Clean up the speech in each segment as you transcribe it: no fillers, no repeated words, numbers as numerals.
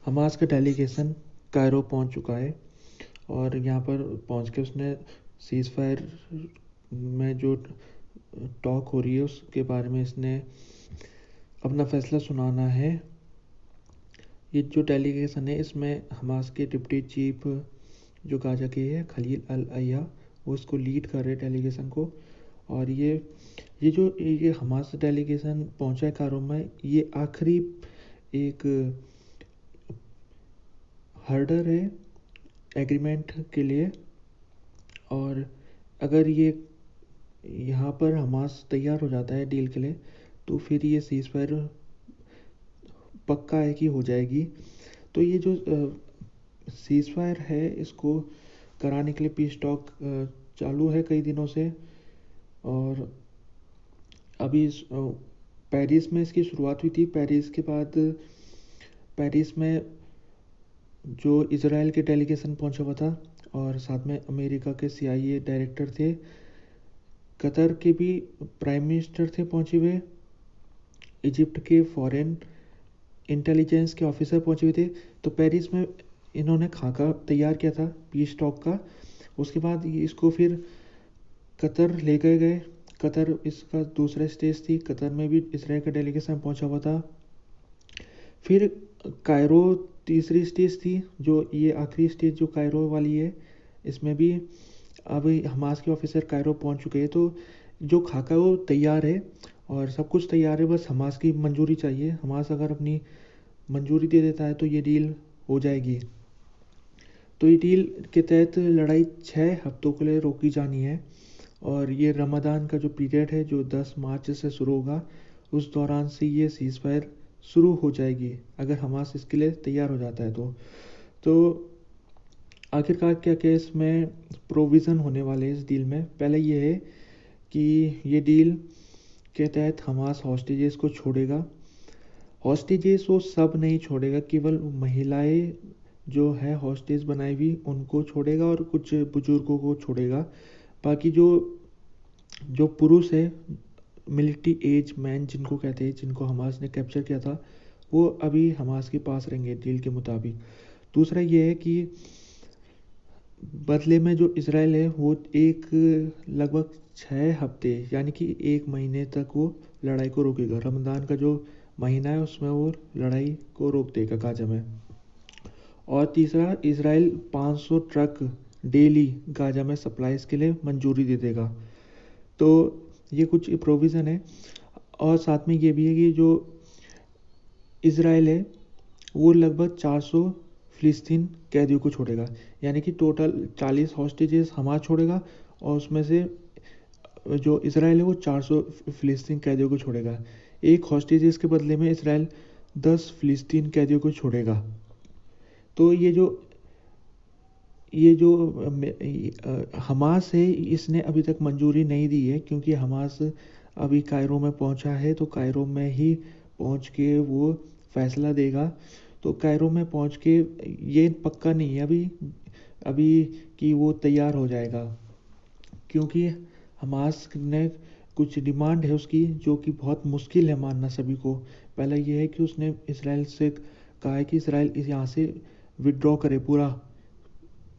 Hamas का delegation Cairo पहुंच चुका है और यहाँ पर पहुंच के उसने सीज़ फायर में जो टॉक हो रही है उसके बारे में इसने अपना फैसला सुनाना है। ये जो डेलीगेशन है इसमें हमास के डिप्टी चीफ जो गाजा के है खलील अल अय्या, वो इसको लीड कर रहे डेलीगेशन को। और ये हमास डेलीगेशन पहुंचा है कायरो में, ये आखिरी एक हर्डर है एग्रीमेंट के लिए। और अगर ये यहाँ पर हमास तैयार हो जाता है डील के लिए तो फिर ये सीज़ फायर पक्का है कि हो जाएगी। तो ये जो सीज़ फायर है इसको कराने के लिए पीस टॉक चालू है कई दिनों से। और अभी पेरिस में इसकी शुरुआत हुई थी। पेरिस के बाद पेरिस में जो इज़राइल के डेलीगेशन पहुंचा हुआ था और साथ में अमेरिका के CIA डायरेक्टर थे, कतर के भी प्राइम मिनिस्टर थे पहुंचे हुए, इजिप्ट के फॉरेन इंटेलिजेंस के ऑफिसर पहुंचे हुए थे। तो पेरिस में इन्होंने खाका तैयार किया था पीस टॉक का। उसके बाद इसको फिर कतर ले गए। कतर इसका दूसरा स्टेज थी, कतर में भी इसराइल का डेलीगेशन पहुंचा हुआ था। फिर कायरो तीसरी स्टेज थी, जो ये आखिरी स्टेज जो कायरो वाली है, इसमें भी अब हमास के ऑफिसर कायरो पहुंच चुके हैं। तो जो खाका वो तैयार है और सब कुछ तैयार है, बस हमास की मंजूरी चाहिए। हमास अगर अपनी मंजूरी दे देता है तो ये डील हो जाएगी। तो ये डील के तहत लड़ाई 6 हफ्तों के लिए रोकी जानी है और ये रमज़ान का जो पीरियड है जो 10 मार्च से शुरू होगा, उस दौरान से ये सीज़ फायर शुरू हो जाएगी अगर हमास इसके लिए तैयार हो जाता है तो आखिरकार क्या क्या इसमें प्रोविज़न होने वाले हैं इस डील में। पहले ये है कि ये डील के तहत हमास हॉस्टेजेस को छोड़ेगा। हॉस्टेजेस वो सब नहीं छोड़ेगा, केवल महिलाएं जो है हॉस्टेज बनाई हुई उनको छोड़ेगा और कुछ बुजुर्गों को छोड़ेगा। बाकी जो जो पुरुष है, मिलिट्री एज मैन जिनको कहते हैं, जिनको हमास ने कैप्चर किया था, वो अभी हमास के पास रहेंगे डील के मुताबिक। दूसरा ये है कि बदले में जो इसराइल है वो एक लगभग 6 हफ्ते यानी कि 1 महीने तक वो लड़ाई को रोकेगा। रमज़ान का जो महीना है उसमें वो लड़ाई को रोक देगा गाजा में। और तीसरा, इसराइल 500 ट्रक डेली गाजा में सप्लाईज के लिए मंजूरी दे देगा। तो ये कुछ प्रोविज़न है। और साथ में ये भी है कि जो इसराइल है वो लगभग 400 फ़िलिस्तीन कैदियों को छोड़ेगा, यानी कि टोटल 40 हॉस्टेजेस हमास छोड़ेगा और उसमें से जो इसराइल है वो 400 फ़िलिस्तीन कैदियों को छोड़ेगा। एक हॉस्टेजेस के बदले में इसराइल 10 फ़िलिस्तीन कैदियों को छोड़ेगा। तो ये जो हमास है इसने अभी तक मंजूरी नहीं दी है, क्योंकि हमास अभी कायरो में पहुंचा है तो कायरो में ही पहुंच के वो फैसला देगा। तो कायरो में पहुंच के ये पक्का नहीं है अभी अभी कि वो तैयार हो जाएगा, क्योंकि हमास ने कुछ डिमांड है उसकी जो कि बहुत मुश्किल है मानना सभी को। पहला ये है कि उसने इसराइल से कहा है कि इसराइल यहाँ से विड्रॉ करे, पूरा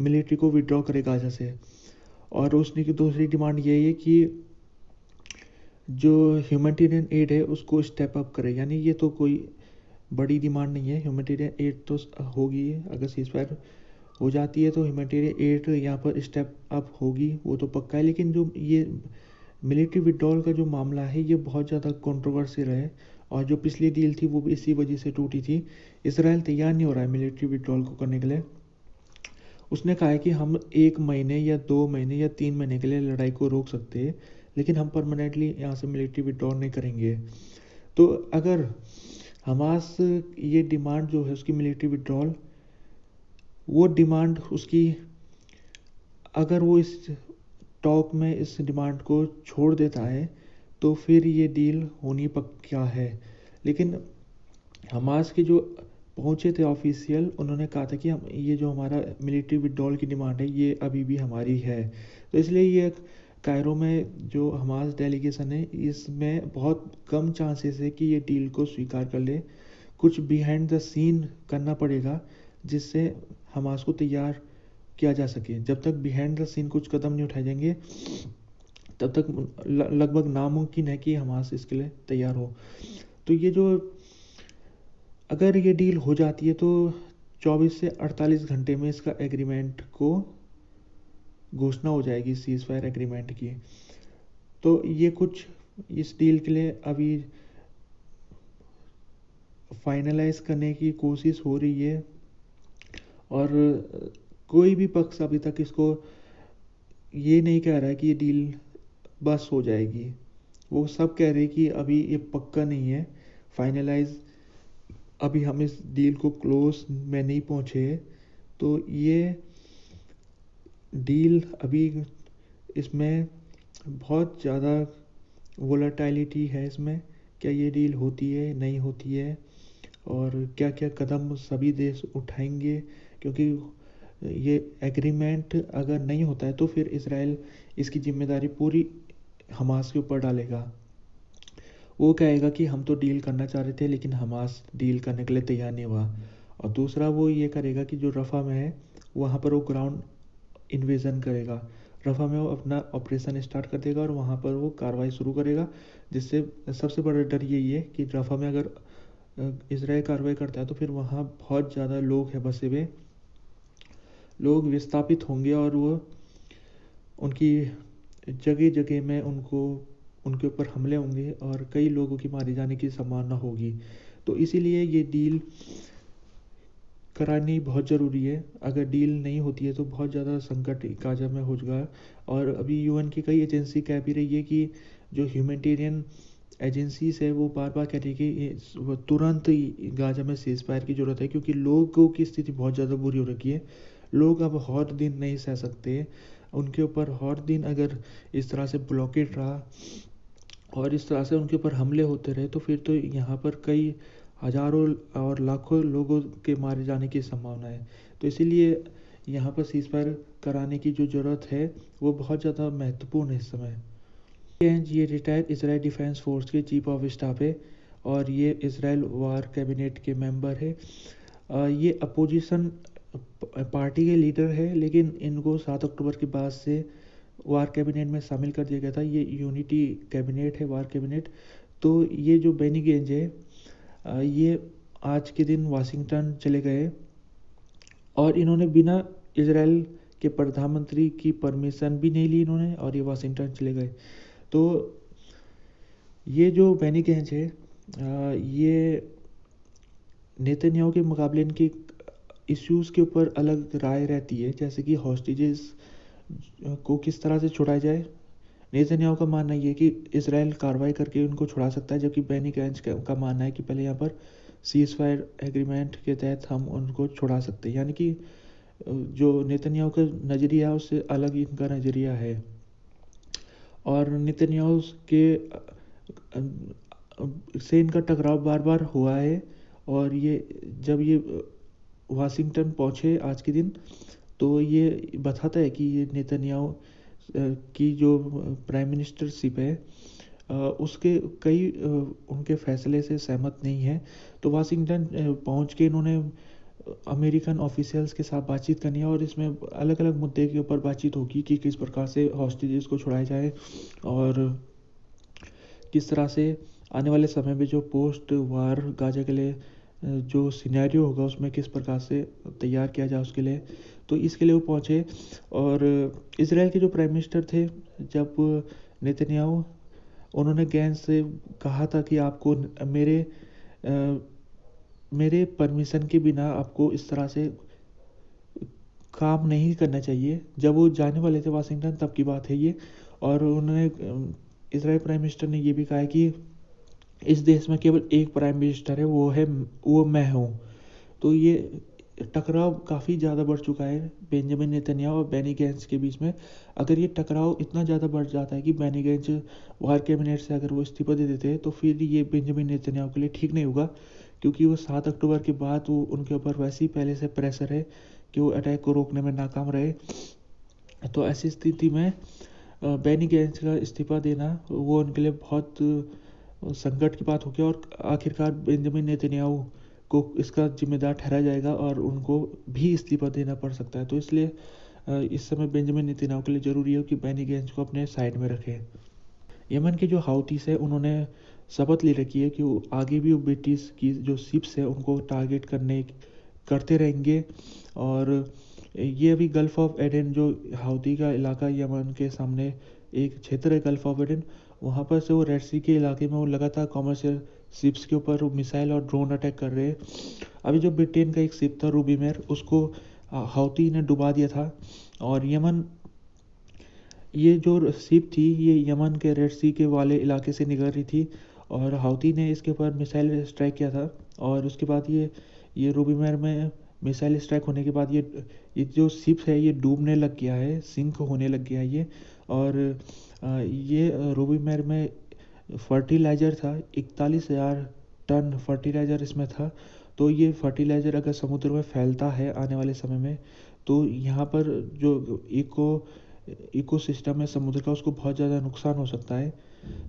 मिलिट्री को विड्रॉ करे गाजा से। और उसने की दूसरी डिमांड ये है कि जो ह्यूमैनिटेरियन एड है उसको स्टेप अप करे। यानी ये तो कोई बड़ी डिमांड नहीं है, ह्यूमैनिटेरियन एड तो होगी, अगर सीज़ फायर हो जाती है तो ह्यूमैनिटेरियन एड यहाँ पर स्टेप अप होगी, वो तो पक्का है। लेकिन जो ये मिलिट्री विड्रॉल का जो मामला है ये बहुत ज़्यादा कंट्रोवर्शियल है और जो पिछली डील थी वो भी इसी वजह से टूटी थी। इसराइल तैयार नहीं हो रहा है मिलिट्री विड्रॉल को करने के लिए। उसने कहा है कि हम 1 महीने या 2 महीने या 3 महीने के लिए लड़ाई को रोक सकते हैं, लेकिन हम परमानेंटली यहाँ से मिलिट्री विड्रॉल नहीं करेंगे। तो अगर हमास ये डिमांड जो है उसकी मिलिट्री विड्रॉल, वो डिमांड उसकी अगर वो इस टॉक में इस डिमांड को छोड़ देता है तो फिर ये डील होनी पक्का है। लेकिन हमास के जो पहुँचे थे ऑफिशियल, उन्होंने कहा था कि हम ये जो हमारा मिलिट्री विड्रॉल की डिमांड है ये अभी भी हमारी है। तो इसलिए ये कायरो में जो हमास डेलीगेशन है इसमें बहुत कम चांसेस है कि ये डील को स्वीकार कर ले। कुछ बिहाइंड द सीन करना पड़ेगा जिससे हमास को तैयार किया जा सके। जब तक बिहाइंड द सीन कुछ कदम नहीं उठाए जाएंगे तब तक लगभग नामुमकिन है कि हमास इसके लिए तैयार हो। तो ये जो अगर ये डील हो जाती है तो 24 से 48 घंटे में इसका एग्रीमेंट को घोषणा हो जाएगी, सीज फायर एग्रीमेंट की। तो ये कुछ इस डील के लिए अभी फाइनलाइज करने की कोशिश हो रही है और कोई भी पक्ष अभी तक इसको ये नहीं कह रहा है कि ये डील बस हो जाएगी। वो सब कह रहे हैं कि अभी ये पक्का नहीं है फाइनलाइज, अभी हम इस डील को क्लोज में नहीं पहुँचे। तो ये डील अभी इसमें बहुत ज़्यादा वोलेटिलिटी है इसमें, क्या ये डील होती है नहीं होती है और क्या क्या कदम सभी देश उठाएंगे, क्योंकि ये एग्रीमेंट अगर नहीं होता है तो फिर इसराइल इसकी जिम्मेदारी पूरी हमास के ऊपर डालेगा। वो कहेगा कि हम तो डील करना चाह रहे थे लेकिन हमास डील करने के लिए तैयार नहीं हुआ। और दूसरा वो ये करेगा कि जो रफ़ा में है वहाँ पर वो ग्राउंड इन्वेजन करेगा, रफ़ा में वो अपना ऑपरेशन स्टार्ट कर देगा और वहाँ पर वो कार्रवाई शुरू करेगा। जिससे सबसे बड़ा डर यही है कि रफ़ा में अगर इसराइल कार्रवाई करता है तो फिर वहाँ बहुत ज़्यादा लोग हैं बसे हुए, लोग विस्थापित होंगे और वो उनकी जगह जगह में उनके ऊपर हमले होंगे और कई लोगों की मारे जाने की संभावना होगी। तो इसीलिए ये डील करानी बहुत ज़रूरी है। अगर डील नहीं होती है तो बहुत ज़्यादा संकट गाजा में हो जाएगा। और अभी यूएन की कई एजेंसी कह भी रही है कि जो ह्यूमैनिटेरियन एजेंसीज है वो बार बार कह रही है कि तुरंत ही गाजा में सीज फायर की ज़रूरत है, क्योंकि लोगों की स्थिति बहुत ज़्यादा बुरी हो रखी है। लोग अब और दिन नहीं सह सकते, उनके ऊपर और दिन अगर इस तरह से ब्लॉकेट रहा और इस तरह से उनके ऊपर हमले होते रहे तो फिर तो यहाँ पर कई हज़ारों और लाखों लोगों के मारे जाने की संभावना है। तो इसीलिए यहाँ पर सीज फायर कराने की जो ज़रूरत है वो बहुत ज़्यादा महत्वपूर्ण है इस समय। ये रिटायर्ड इसराइल डिफेंस फोर्स के चीफ ऑफ स्टाफ है और ये इसराइल वार कैबिनेट के मेंबर है। ये अपोजिशन पार्टी के लीडर है लेकिन इनको 7 अक्टूबर के बाद से वार कैबिनेट में शामिल कर दिया गया था। ये यूनिटी कैबिनेट है, वार कैबिनेट। तो ये जो बेनी गेंज है ये आज के दिन वाशिंगटन चले गए और इन्होंने बिना इजराइल के प्रधानमंत्री की परमिशन भी नहीं ली इन्होंने, और ये वाशिंगटन चले गए। तो ये जो बेनी गेंज है ये नेतन्याहू के मुकाबले इनकी इश्यूज़ के ऊपर अलग राय रहती है, जैसे कि हॉस्टेजेस को किस तरह से छुड़ाया जाए। नेतन्याहू का मानना ये है कि इसराइल कार्रवाई करके उनको छुड़ा सकता है, जबकि बेनी गैंज का मानना है कि पहले यहाँ पर सीज फायर एग्रीमेंट के तहत हम उनको छुड़ा सकते हैं। यानी कि जो नेतन्याहू का नज़रिया है उससे अलग इनका नज़रिया है। और नेतन्याहू के से इनका टकराव बार बार हुआ है और ये जब ये वाशिंगटन पहुँचे आज के दिन तो ये बताता है कि ये नेतन्याहू की जो प्राइम मिनिस्टरशिप है उसके कई उनके फैसले से सहमत नहीं है। तो वाशिंगटन पहुंच के इन्होंने अमेरिकन ऑफिशियल्स के साथ बातचीत करनी है और इसमें अलग अलग मुद्दे के ऊपर बातचीत होगी कि किस प्रकार से हॉस्टेजेस को छुड़ाया जाए और किस तरह से आने वाले समय में जो पोस्ट वार गाजा के लिए जो सिनेरियो होगा उसमें किस प्रकार से तैयार किया जाए उसके लिए। तो इसके लिए वो पहुँचे और इसराइल के जो प्राइम मिनिस्टर थे जब नेतन्याहू उन्होंने गैंज से कहा था कि आपको मेरे परमिशन के बिना आपको इस तरह से काम नहीं करना चाहिए। जब वो जाने वाले थे वाशिंगटन तब की बात है ये। और उन्होंने इसराइल प्राइम मिनिस्टर ने ये भी कहा कि इस देश में केवल एक प्राइम मिनिस्टर है, वो मैं हूँ। तो ये टकराव काफ़ी ज़्यादा बढ़ चुका है बेंजामिन नेतन्याहू और बेनी गैंज के बीच में। अगर ये टकराव इतना ज़्यादा बढ़ जाता है कि बेनी गैंज वार कैबिनेट से अगर वो इस्तीफा दे देते हैं तो फिर ये बेंजामिन नेतन्याहू के लिए ठीक नहीं होगा, क्योंकि वो 7 अक्टूबर के बाद वो उनके ऊपर वैसे ही पहले से प्रेशर है कि वो अटैक को रोकने में नाकाम रहे। तो ऐसी स्थिति में बेनी गैंज का इस्तीफा देना वो उनके लिए बहुत संकट की बात होगी और आखिरकार बेंजामिन नेतन्याहू को इसका जिम्मेदार ठहराया जाएगा और उनको भी इस्तीफा देना पड़ सकता है। तो इसलिए इस समय बेंजामिन नेतन्याहू के लिए ज़रूरी है कि बेनी गैंट्स को अपने साइड में रखें। यमन के जो हाउतीस है उन्होंने शपथ ले रखी है कि वो आगे भी वो ब्रिटिश की जो शिप्स है उनको टारगेट करते रहेंगे। और ये अभी गल्फ ऑफ एडन जो हाउती का इलाका यमन के सामने एक क्षेत्र है गल्फ ऑफ एडन, वहाँ पर से वो रेड सी के इलाके में वो लगातार कॉमर्शियल शिप्स के ऊपर मिसाइल और ड्रोन अटैक कर रहे हैं। अभी जो ब्रिटेन का एक शिप था रूबीमेर, उसको हाउती ने डुबा दिया था। और यमन ये जो शिप थी ये यमन के रेड सी के वाले इलाके से निकल रही थी और हाउती ने इसके ऊपर मिसाइल स्ट्राइक किया था। और उसके बाद ये रूबीमेर में मिसाइल स्ट्राइक होने के बाद ये जो शिप है ये डूबने लग गया है, सिंक होने लग गया है ये। और ये रूबीमेर में फर्टिलाइज़र था, 41,000 टन फर्टिलाइज़र इसमें था। तो ये फर्टिलाइज़र अगर समुद्र में फैलता है आने वाले समय में तो यहाँ पर जो इकोसिस्टम है समुद्र का उसको बहुत ज़्यादा नुकसान हो सकता है।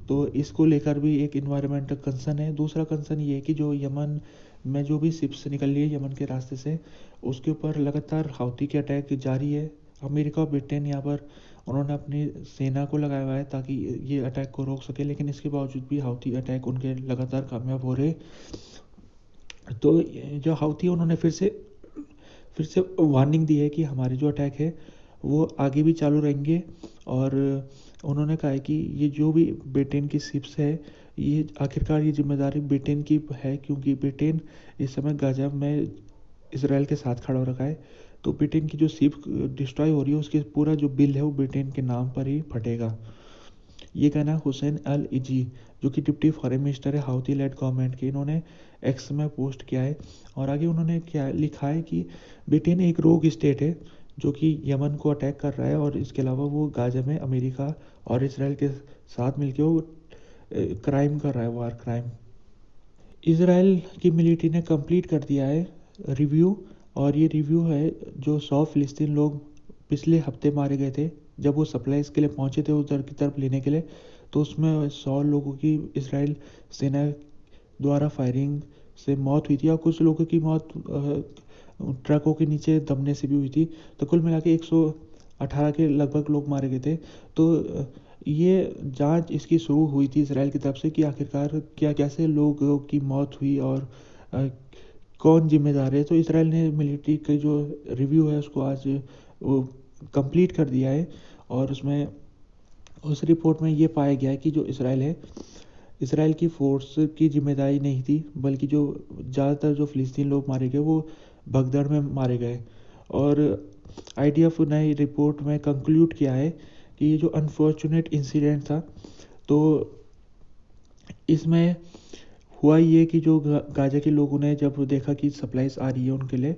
तो इसको लेकर भी एक इन्वायरमेंटल कंसर्न है। दूसरा कंसर्न ये है कि जो यमन में जो भी शिप्स निकल रही है यमन के रास्ते से, उसके ऊपर लगातार हाउती के अटैक जारी है। अमेरिका और ब्रिटेन यहाँ पर उन्होंने अपनी सेना को लगाया हुआ है ताकि ये अटैक को रोक सके, लेकिन इसके बावजूद भी हाउती अटैक उनके लगातार कामयाब हो रहे। तो जो हाउती उन्होंने फिर से वार्निंग दी है कि हमारे जो अटैक है वो आगे भी चालू रहेंगे। और उन्होंने कहा है कि ये जो भी ब्रिटेन की शिप्स है ये आखिरकार ये जिम्मेदारी ब्रिटेन की है, क्योंकि ब्रिटेन इस समय गाजा में इसराइल के साथ खड़ा हो रखा है। तो ब्रिटेन की जो शिप डिस्ट्रॉय हो रही है उसके पूरा जो बिल है वो ब्रिटेन के नाम पर ही फटेगा। ये कहना हुसैन अल इजी जो कि डिप्टी फॉरेन मिनिस्टर है हाउती लेड गवर्नमेंट के, इन्होंने एक्स में पोस्ट किया है। और आगे उन्होंने क्या लिखा है कि ब्रिटेन एक रोग स्टेट है जो कि यमन को अटैक कर रहा है और इसके अलावा वो गाजा में अमेरिका और इसराइल के साथ मिलकर वो क्राइम कर रहा है, वार क्राइम। इसराइल की मिलिट्री ने कंप्लीट कर दिया है रिव्यू। और ये रिव्यू है जो 100 फ़िलिस्तीन लोग पिछले हफ्ते मारे गए थे जब वो सप्लाईज के लिए पहुंचे थे उधर की तरफ लेने के लिए। तो उसमें 100 लोगों की इसराइल सेना द्वारा फायरिंग से मौत हुई थी और कुछ लोगों की मौत ट्रकों के नीचे दबने से भी हुई थी। तो कुल मिला के 118 के लगभग लोग मारे गए थे। तो ये जांच इसकी शुरू हुई थी इसराइल की तरफ से कि आखिरकार कैसे लोगों की मौत हुई और कौन जिम्मेदार है। तो इसराइल ने मिलिट्री का जो रिव्यू है उसको आज वो कंप्लीट कर दिया है। और उसमें उस रिपोर्ट में ये पाया गया है कि जो इसराइल की फोर्स की जिम्मेदारी नहीं थी, बल्कि जो ज़्यादातर जो फ़िलिस्तीन लोग मारे गए वो भगदड़ में मारे गए। और IDF ने रिपोर्ट में कंक्लूड किया है कि ये जो अनफॉर्चुनेट इंसिडेंट था तो इसमें हुआ ये कि जो गाजा के लोगों ने जब देखा कि सप्लाईज आ रही है उनके लिए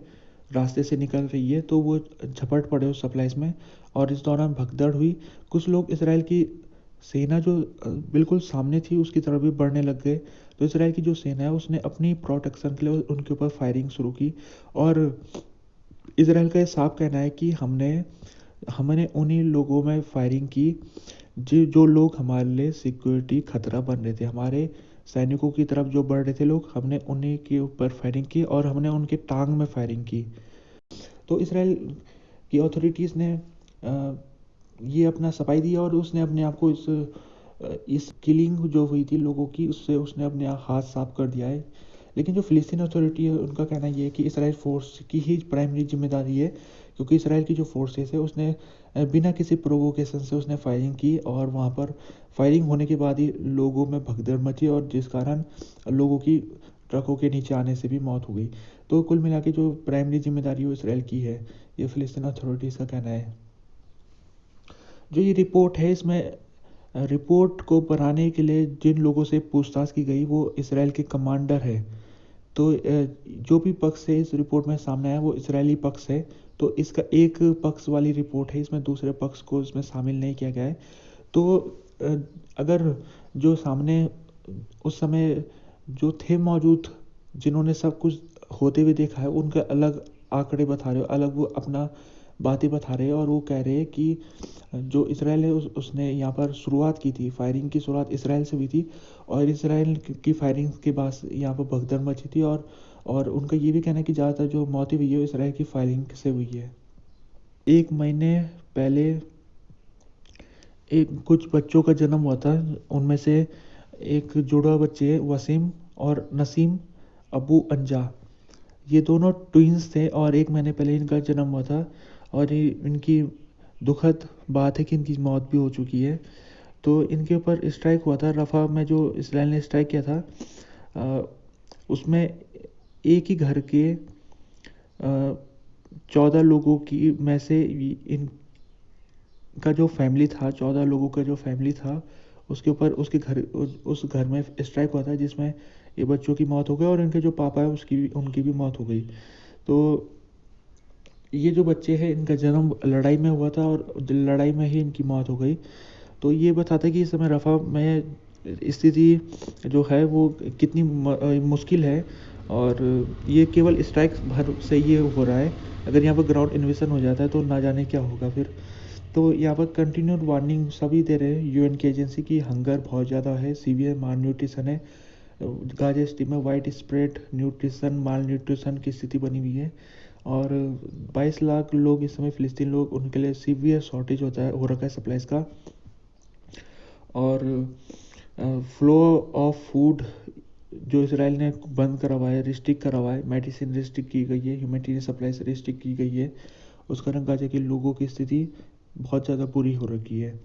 रास्ते से निकल रही है तो वो झपट पड़े उस सप्लाईज में और इस दौरान भगदड़ हुई। कुछ लोग इसराइल की सेना जो बिल्कुल सामने थी उसकी तरफ भी बढ़ने लग गए। तो इसराइल की जो सेना है उसने अपनी प्रोटेक्शन के लिए उनके ऊपर फायरिंग शुरू की। और इसराइल का ये साफ कहना है कि हमने उन्हीं लोगों में फायरिंग की जो लोग हमारे लिए सिक्योरिटी खतरा बन रहे थे, हमारे सैनिकों की तरफ जो बढ़ रहे थे लोग, हमने उन्हीं के ऊपर फायरिंग की और हमने उनके टांग में फायरिंग की। तो इसराइल की अथॉरिटीज़ ने ये अपना सफाई दी और उसने अपने आप को इस किलिंग जो हुई थी लोगों की उससे उसने अपने हाथ साफ कर दिया है। लेकिन जो फ़िलिस्तीन अथॉरिटी है उनका कहना ये है कि इसराइल फोर्स की ही प्राइमरी जिम्मेदारी है, क्योंकि इसराइल की जो फोर्सेस है उसने बिना किसी प्रोवोकेशन से उसने फायरिंग की और वहाँ पर फायरिंग होने के बाद ही लोगों में भगदड़ मची और जिस कारण लोगों की ट्रकों के नीचे आने से भी मौत हो गई। तो कुल मिला के जो प्राइमरी जिम्मेदारी वो इसराइल की है, ये फ़िलिस्तीन अथॉरिटीज़ का कहना है। जो ये रिपोर्ट है इसमें रिपोर्ट को बनाने के लिए जिन लोगों से पूछताछ की गई वो इसराइल के कमांडर है। तो जो भी पक्ष है इस रिपोर्ट में सामने आया वो इसराइली पक्ष है। तो इसका एक पक्ष वाली रिपोर्ट है, इसमें दूसरे पक्ष को इसमें शामिल नहीं किया गया है। तो अगर जो सामने उस समय जो थे मौजूद जिन्होंने सब कुछ होते हुए देखा है उनके अलग आंकड़े बता रहे हो, अलग वो अपना बातें बता रहे हैं और वो कह रहे हैं कि जो इसराइल है उसने यहाँ पर शुरुआत की थी, फायरिंग की शुरुआत इसराइल से हुई थी और इसराइल की फायरिंग के बाद यहाँ पर भगदड़ मची थी और और उनका ये भी कहना है कि ज़्यादातर जो मौतें हुई है इसराइल की फायरिंग से हुई है। 1 महीने पहले एक कुछ बच्चों का जन्म हुआ था, उनमें से एक जुड़वा बच्चे वसीम और नसीम अबू अंजा, ये दोनों ट्विंस थे और 1 महीने पहले इनका जन्म हुआ था। और इनकी दुखद बात है कि इनकी मौत भी हो चुकी है। तो इनके ऊपर स्ट्राइक हुआ था रफ़ा में, जो इसराइल ने स्ट्राइक किया था, उसमें एक ही घर के 14 लोगों की में से इनका जो फैमिली था, 14 लोगों का जो फैमिली था, उसके ऊपर उस घर में स्ट्राइक हुआ था, जिसमें ये बच्चों की मौत हो गई और इनके जो पापा है उनकी भी मौत हो गई। तो ये जो बच्चे हैं इनका जन्म लड़ाई में हुआ था और लड़ाई में ही इनकी मौत हो गई। तो ये बताता है कि इस समय रफ़ा में स्थिति जो है वो कितनी मुश्किल है। और ये केवल स्ट्राइक भर से ये हो रहा है, अगर यहाँ पर ग्राउंड इन्वेशन हो जाता है तो ना जाने क्या होगा फिर। तो यहाँ पर कंटिन्यूड वार्निंग सभी दे रहे हैं, यूएन की एजेंसी की हंगर बहुत ज़्यादा है, सीवियर माल न्यूट्रिशन है, गाजा सिटी में वाइड स्प्रेड न्यूट्रिशन माल न्यूट्रिशन की स्थिति बनी हुई है। और 22 लाख लोग इस समय फ़िलिस्तीन लोग, उनके लिए सीवियर शॉर्टेज हो रखा है सप्लाईज़ का। और फ्लो ऑफ फूड जो इसराइल ने बंद करा हुआ है, रिस्ट्रिक्ट करा हुआ है, मेडिसिन रिस्ट्रिक्ट की गई है, ह्यूमैनिटेरियन सप्लाई से रिस्ट्रिक्ट की गई है। उस कारण गाजा के लोगों की स्थिति बहुत ज़्यादा बुरी हो रखी है।